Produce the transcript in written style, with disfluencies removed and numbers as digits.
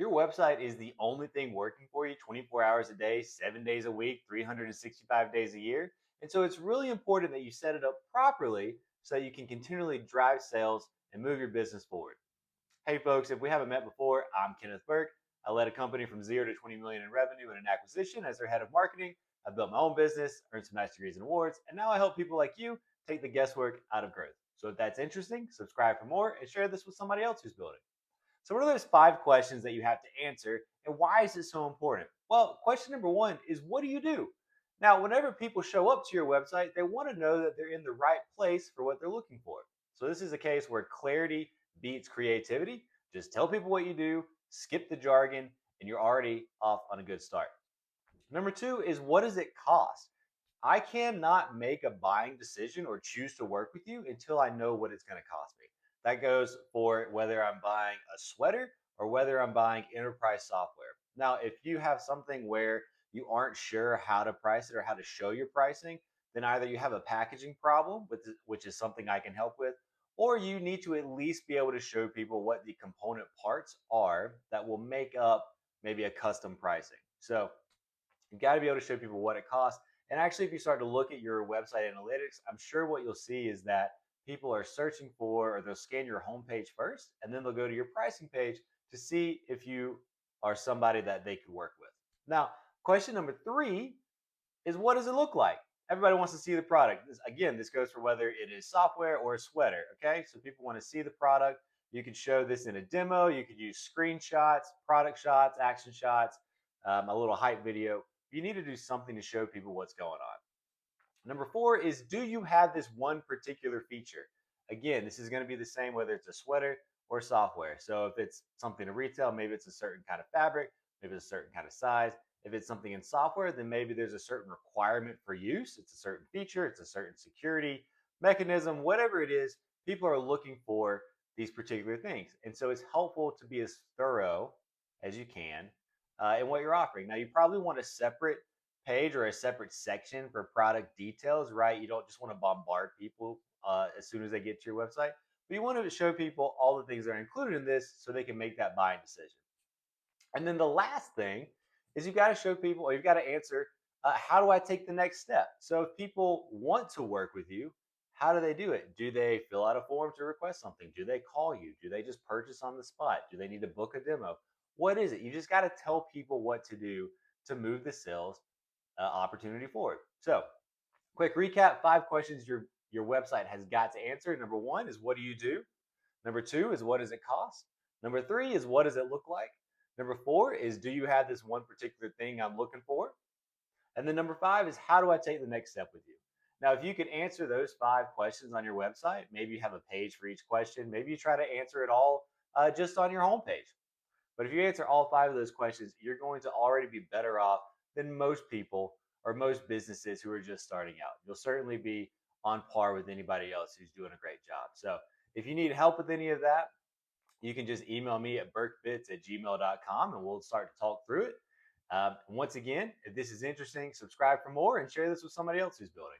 your website is the only thing working for you 24 hours a day, 7 days a week, 365 days a year. And so it's really important that you set it up properly so that you can continually drive sales and move your business forward. Hey, folks, if we haven't met before, I'm Kenneth Burke. I led a company from 0 to 20 million in revenue and an acquisition as their head of marketing. I built my own business, earned some nice degrees and awards, and now I help people like you take the guesswork out of growth. So if that's interesting, subscribe for more and share this with somebody else who's building. So, what are those 5 questions that you have to answer, and why is it so important? Well, question number one is, what do you do? Now, whenever people show up to your website, they want to know that they're in the right place for what they're looking for. So, this is a case where clarity beats creativity. Just tell people what you do, skip the jargon, and you're already off on a good start. Number two is, what does it cost? I cannot make a buying decision or choose to work with you until I know what it's going to cost me. That goes for whether I'm buying a sweater or whether I'm buying enterprise software. Now, if you have something where you aren't sure how to price it or how to show your pricing, then either you have a packaging problem, which is something I can help with, or you need to at least be able to show people what the component parts are that will make up maybe a custom pricing. So you got to be able to show people what it costs. And actually, if you start to look at your website analytics, I'm sure what you'll see is that people are searching for, or they'll scan your homepage first, and then they'll go to your pricing page to see if you are somebody that they could work with. Now, question number three is, what does it look like? Everybody wants to see the product. Again, this goes for whether it is software or a sweater. Okay, so people want to see the product. You could show this in a demo. You could use screenshots, product shots, action shots, a little hype video. You need to do something to show people what's going on. Number four is, do you have this one particular feature? Again, this is going to be the same whether it's a sweater or software. So if it's something to retail, maybe it's a certain kind of fabric, maybe it's a certain kind of size. If it's something in software, then maybe there's a certain requirement for use. It's a certain feature, it's a certain security mechanism, whatever it is, people are looking for these particular things. And so it's helpful to be as thorough as you can in what you're offering. Now, you probably want a separate page or a separate section for product details, right? You don't just want to bombard people as soon as they get to your website, but you want to show people all the things that are included in this so they can make that buying decision. And then the last thing is, you've got to show people, or you've got to answer, how do I take the next step? So if people want to work with you, how do they do it? Do they fill out a form to request something? Do they call you? Do they just purchase on the spot? Do they need to book a demo? What is it? You just got to tell people what to do to move the sales opportunity forward. So, quick recap: 5 questions your website has got to answer. Number one is, what do you do? Number two is, what does it cost? Number three is, what does it look like? Number four is, do you have this one particular thing I'm looking for? And then number five is, how do I take the next step with you? Now, if you could answer those 5 questions on your website, maybe you have a page for each question. Maybe you try to answer it all just on your homepage. But if you answer all 5 of those questions, you're going to already be better off than most people or most businesses who are just starting out. You'll certainly be on par with anybody else who's doing a great job. So if you need help with any of that, you can just email me at burkebits@gmail.com and we'll start to talk through it. Once again, if this is interesting, subscribe for more and share this with somebody else who's building.